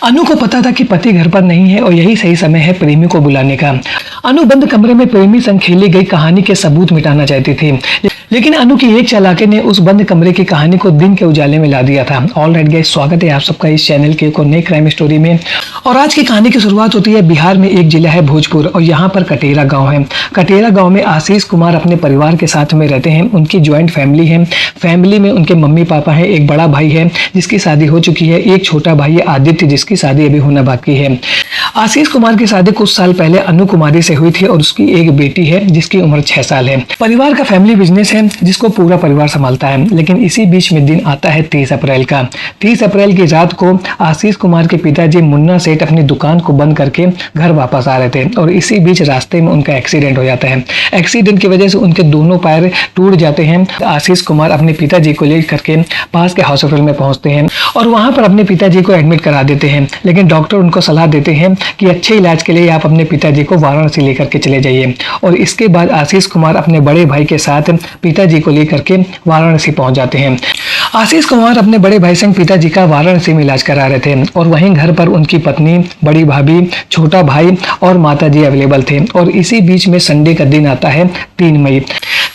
अनु को पता था कि पति घर पर नहीं है और यही सही समय है प्रेमी को बुलाने का। अनु बंद कमरे में प्रेमी संग खेली गई कहानी के सबूत मिटाना चाहती थी, लेकिन अनु की एक चालाकी ने उस बंद कमरे की कहानी को दिन के उजाले में ला दिया था। ऑल राइट गाइस, स्वागत है आप सबका इस चैनल के एक और नई क्राइम स्टोरी में। और आज की कहानी की शुरुआत होती है बिहार में एक जिला है भोजपुर और यहाँ पर कटेरा गांव है। कटेरा गांव में आशीष कुमार अपने परिवार के साथ में रहते हैं। उनकी ज्वाइंट फैमिली है। फैमिली में उनके मम्मी पापा है, एक बड़ा भाई है जिसकी शादी हो चुकी है, एक छोटा भाई है आदित्य जिसकी शादी अभी होना बाकी है। आशीष कुमार की शादी कुछ साल पहले अनु कुमारी से हुई थी और उसकी एक बेटी है जिसकी उम्र 6 साल है। परिवार का फैमिली बिजनेस है जिसको पूरा परिवार संभालता है। लेकिन इसी बीच में दिन आता है 30 अप्रैल का। 30 अप्रैल की रात को आशीष कुमार के पिताजी मुन्ना सेठ अपनी दुकान को बंद करके घर वापस आ रहे थे और इसी बीच रास्ते में उनका एक्सीडेंट हो जाता है। एक्सीडेंट की वजह से उनके दोनों पैर टूट जाते हैं। आशीष कुमार अपने पिताजी को लेकर के पास के हॉस्पिटल में पहुंचते हैं और वहां पर अपने पिताजी को एडमिट करा देते हैं। लेकिन डॉक्टर उनको सलाह देते हैं कि अच्छे इलाज के लिए आप अपने पिताजी को वाराणसी लेकर के चले जाइए। और इसके बाद आशीष कुमार अपने बड़े भाई के साथ पिताजी को लेकर के वाराणसी पहुंच जाते हैं। आशीष कुमार अपने बड़े भाई संग पिताजी का वाराणसी में इलाज करा रहे थे और वहीं घर पर उनकी पत्नी, बड़ी भाभी, छोटा भाई और माताजी अवेलेबल थे। और इसी बीच में संडे का दिन आता है 3 मई।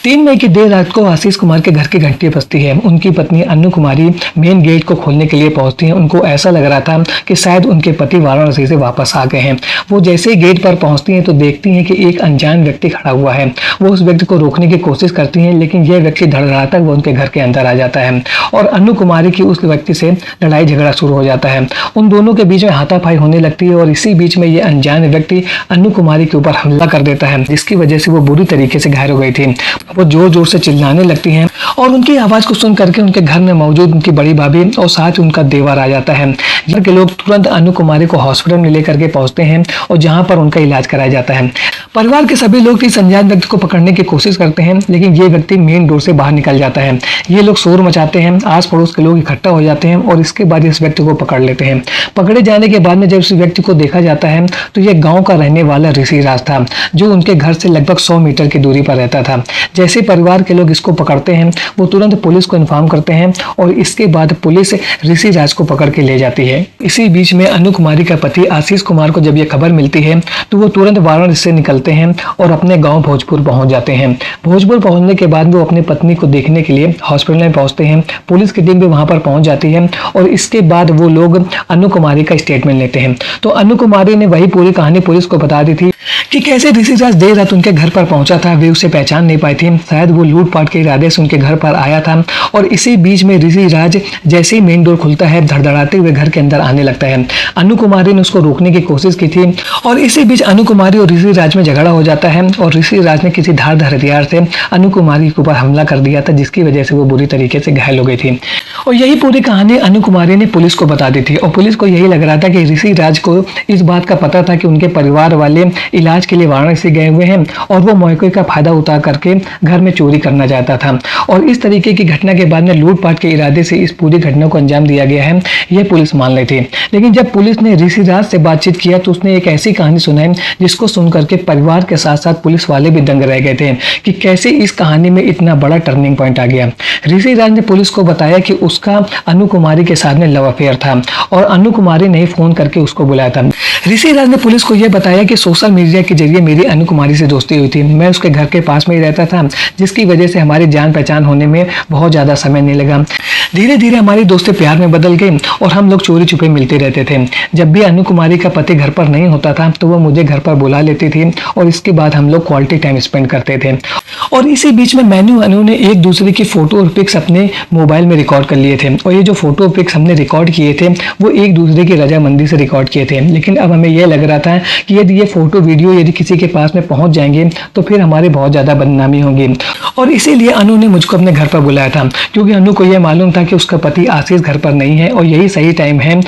3 मई की देर रात को आशीष कुमार के घर की घंटी बजती है। उनकी पत्नी अनु कुमारी मेन गेट को खोलने के लिए पहुंचती हैं। उनको ऐसा लग रहा था कि शायद उनके पति वाराणसी से वापस आ गए हैं। वो जैसे ही गेट पर पहुंचती हैं तो देखती हैं कि एक अनजान व्यक्ति खड़ा हुआ है। वो उस व्यक्ति को रोकने की कोशिश करती हैं, लेकिन यह व्यक्ति धड़धड़ाता हुआ उनके घर के अंदर आ जाता है और अनु कुमारी की उस व्यक्ति से लड़ाई झगड़ा शुरू हो जाता है। उन दोनों के बीच में हाथापाई होने लगती है और इसी बीच में यह अनजान व्यक्ति अनु कुमारी के ऊपर हमला कर देता है, जिसकी वजह से वो बुरी तरीके से घायल हो गई थी। वो जोर जोर से चिल्लाने लगती हैं और उनकी आवाज को सुन करके उनके घर में मौजूद उनकी बड़ी भाभी और साथ उनका देवर आ जाता है। घर के लोग तुरंत अनु कुमारी को हॉस्पिटल में लेकर के पहुंचते हैं और जहां पर उनका इलाज कराया जाता है। परिवार के सभी लोग इस अनजान व्यक्ति को पकड़ने की कोशिश करते हैं, लेकिन ये व्यक्ति मेन डोर से बाहर निकल जाता है। ये लोग शोर मचाते हैं, आस पड़ोस के लोग इकट्ठा हो जाते हैं और इसके बाद इस व्यक्ति को पकड़ लेते हैं। पकड़े जाने के बाद में जब इस व्यक्ति को देखा जाता है तो यह गाँव का रहने वाला ऋषि राज था, जो उनके घर से लगभग 100 मीटर की दूरी पर रहता था। जैसे परिवार के लोग इसको पकड़ते हैं वो तुरंत पुलिस को इन्फॉर्म करते हैं और इसके बाद पुलिस ऋषि राज को पकड़ के ले जाती है। इसी बीच में अनु कुमारी का पति आशीष कुमार को जब यह खबर मिलती है तो वो तुरंत वाराणसी से निकलते हैं और अपने गांव भोजपुर पहुंच जाते हैं। भोजपुर पहुंचने के बाद वो अपनी पत्नी को देखने के लिए हॉस्पिटल में पहुंचते हैं। पुलिस की टीम भी वहां पर पहुंच जाती है और इसके बाद वो लोग अनु कुमारी का स्टेटमेंट लेते हैं। तो अनु कुमारी ने वही पूरी कहानी पुलिस को बता दी थी कि कैसे ऋषि राज देर रात उनके घर पर पहुंचा था। वे उसे पहचान नहीं पाई थी, शायद वो लूटपाट के इरादे से उनके घर पर आया था। और इसी बीच में ऋषि राज जैसे ही मेन डोर खुलता है धड़धड़ाते हुए घर के अंदर आने लगता है। अनु कुमारी ने उसको रोकने की कोशिश की थी और इसी बीच अनु कुमारी और ऋषि राज में झगड़ा हो जाता है और ऋषि राज ने किसी धारदार हथियार से अनु कुमारी के ऊपर हमला कर दिया था, जिसकी वजह से वो बुरी तरीके से घायल हो गई थी। और यही पूरी कहानी अनु कुमारी ने पुलिस को बता दी थी और पुलिस को यही लग रहा था कि ऋषि राज को इस बात का पता था कि उनके परिवार वाले इलाज के लिए वाराणसी गए हुए हैं और वो मौके का फायदा उठा करके घर में चोरी करना चाहता था। और इस तरीके की घटना के बाद में लूटपाट के इरादे से इस पूरी घटना को अंजाम दिया गया है, यह पुलिस मान रही थी। लेकिन जब पुलिस ने ऋषि राज से बातचीत किया तो उसने एक ऐसी कहानी सुनाई जिसको सुन करके परिवार के साथ साथ पुलिस वाले भी दंग रह गए थे कि कैसे इस कहानी में इतना बड़ा टर्निंग पॉइंट आ गया। ऋषि राज ने पुलिस को बताया कि उसका अनु कुमारी के साथ में लव अफेयर था और अनु कुमारी ने फोन करके उसको बुलाया था। ऋषि राज ने पुलिस को यह बताया कि सोशल मीडिया के जरिए मेरी अनु कुमारी से दोस्ती हुई थी। मैं उसके घर के पास में ही रहता था, जिसकी वजह से हमारी जान पहचान होने में बहुत ज्यादा समय नहीं लगा। धीरे धीरे हमारी दोस्ती प्यार में बदल गई और हम लोग चोरी छुपे मिलते रहते थे। जब भी अनु कुमारी का पति घर पर नहीं होता था तो वो मुझे घर पर बुला लेती थी और इसके बाद हम लोग क्वालिटी टाइम स्पेंड करते थे। और इसी बीच में मैंने अनु ने एक दूसरे की फोटो और पिक्स अपने मोबाइल में रिकॉर्ड कर लिए थे और ये जो फोटो पिक्स हमने रिकॉर्ड किए थे वो एक दूसरे की रजामंदी से रिकॉर्ड किए थे। लेकिन अब हमें यह लग रहा था कि यदि ये फोटो वीडियो यदि किसी के पास में पहुंच जाएंगे तो फिर हमारी बहुत ज्यादा बदनामी होगी। और इसीलिए अनु ने मुझको अपने घर पर बुलाया था, क्योंकि अनु को यह मालूम था कि उसका पति आशीष घर पर नहीं है और यही सही टाइम है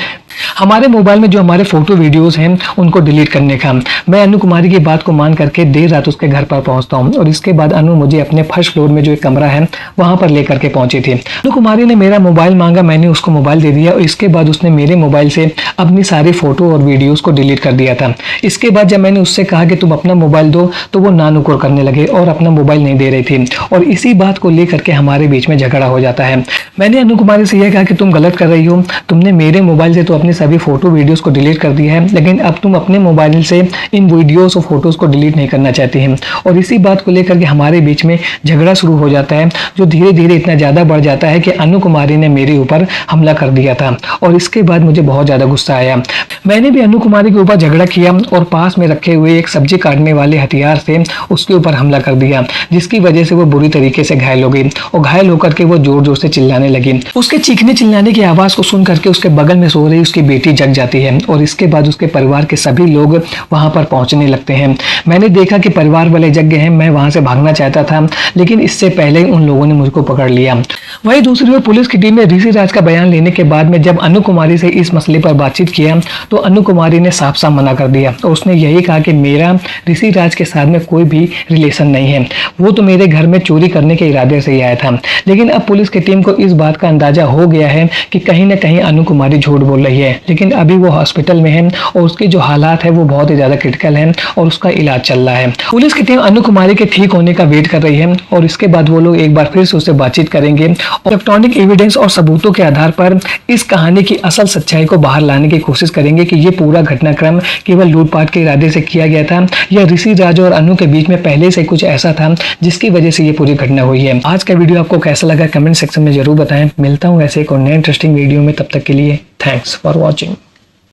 हमारे मोबाइल में जो हमारे फोटो वीडियोस हैं उनको डिलीट करने का। मैं अनु कुमारी की बात को मान करके देर रात उसके घर पर पहुंचता हूं और इसके बाद अनु मुझे अपने फर्स्ट फ्लोर में जो एक कमरा है वहां पर लेकर के पहुंची थी। अनु कुमारी ने मेरा मोबाइल मांगा, मैंने उसको मोबाइल दे दिया और इसके बाद उसने मेरे मोबाइल से अपनी सारी फोटो और वीडियोज को डिलीट कर दिया था। इसके बाद जब मैंने उससे कहा कि तुम अपना मोबाइल दो तो वो ना नुकुर करने लगे और अपना मोबाइल नहीं दे रही थी और इसी बात को लेकर के हमारे बीच में झगड़ा हो जाता है। मैंने अनु कुमारी से यह कहा कि तुम गलत कर रही हो, तुमने मेरे मोबाइल से तो अपने सभी फोटो वीडियोस को डिलीट कर दिया है, लेकिन अब तुम अपने मोबाइल से इन वीडियोस और फोटोज को डिलीट नहीं करना चाहती हैं। और इसी बात को लेकर के हमारे बीच में झगड़ा शुरू हो जाता है, जो धीरे धीरे इतना ज़्यादा बढ़ जाता है कि अनु कुमारी ने मेरे ऊपर हमला कर दिया था। और इसके बाद मुझे बहुत ज़्यादा गुस्सा आया। मैंने भी अनु कुमारी के ऊपर झगड़ा किया और पास में रखे हुए एक सब्जी काटने वाले हथियार से उसके ऊपर हमला कर दिया, जिसकी वजह से वो बुरी तरीके से घायल हो गई। और घायल होकर के वो जोर जोर से चिल्लाने लगी। उसके चीखने चिल्लाने की आवाज को सुन करके उसके बगल में सो रही उसकी बेटी जग जाती है और इसके बाद उसके परिवार के सभी लोग वहां पर पहुंचने लगते हैं। मैंने देखा कि परिवार वाले जग गए हैं। मैं वहां से भागना चाहता था, लेकिन इससे पहले उन लोगों ने मुझको पकड़ लिया। वहीं दूसरी ओर पुलिस की टीम ने ऋषि राज का बयान लेने के बाद में जब अनु कुमारी से इस मसले पर बातचीत किया तो अनु कुमारी ने साफ साफ मना कर दिया और उसने यही कहा कि मेरा ऋषि राज के साथ में कोई भी रिलेशन नहीं है, वो तो मेरे घर में चोरी करने के इरादे से ही आया था। लेकिन अब पुलिस की टीम को इस बात का अंदाजा हो गया है कि कहीं ना कहीं अनु कुमारी झूठ बोल रही है, लेकिन अभी वो हॉस्पिटल में है और उसके जो हालात है वो बहुत ही ज्यादा क्रिटिकल है और उसका इलाज चल रहा है। पुलिस की टीम अनु कुमारी के ठीक होने का वेट कर रही है और इसके बाद वो लोग एक बार फिर से उससे बातचीत करेंगे और इलेक्ट्रॉनिक एविडेंस और सबूतों के आधार पर इस कहानी की असल सच्चाई को बाहर लाने की कोशिश करेंगे कि ये पूरा घटनाक्रम केवल लूटपाट के इरादे से किया गया था या ऋषि राज और अनु के बीच में पहले से कुछ ऐसा था जिसकी वजह से ये पूरी घटना हुई है। आज का वीडियो आपको कैसा लगा कमेंट सेक्शन में जरूर बताएं। मिलता हूँ ऐसे एक और नए इंटरेस्टिंग वीडियो में, तब तक के लिए थैंक्स फॉर वॉचिंग।